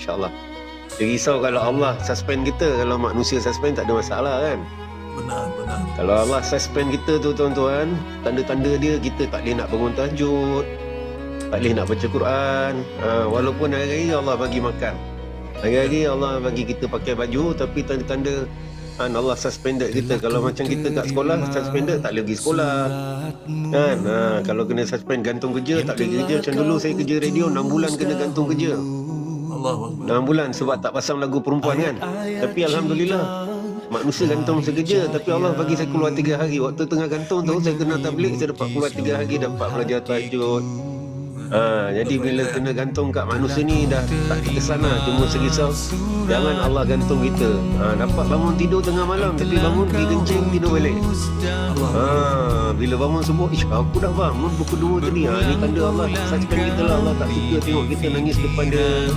insya-Allah. Dia risau kalau Allah suspend kita, kalau manusia suspend tak ada masalah kan. Benar. Kalau Allah suspend kita tu tuan-tuan, tanda-tanda dia kita tak boleh nak bangun tahajud, tak boleh nak baca Quran. Walaupun hari-hari Allah bagi makan, hari-hari Allah bagi kita pakai baju, tapi tanda-tanda Allah suspended kita. Kalau macam kita kat sekolah suspended, tak boleh pergi sekolah kan. Kalau kena suspend gantung kerja, tak boleh kerja. Macam dulu saya kerja radio 6 bulan kena gantung kerja. 6 bulan sebab tak pasang lagu perempuan kan. Tapi Alhamdulillah manusia gantung sekerja, tapi Allah bagi saya keluar 3 hari. Waktu tengah gantung tu saya kena tabligh, saya dapat keluar 3 hari, dapat belajar tahajud. Jadi bila kena gantung kat manusia ni dah tak kita sana. Cuma serisau jangan Allah gantung kita. Dapat bangun tidur tengah malam, tapi bangun pergi kencing tidur balik. Bila bangun subuh, aku dah bangun pukul 2 tadi. Ni tanda Allah suspend kita lah. Allah tak suka tengok kita nangis depan dia.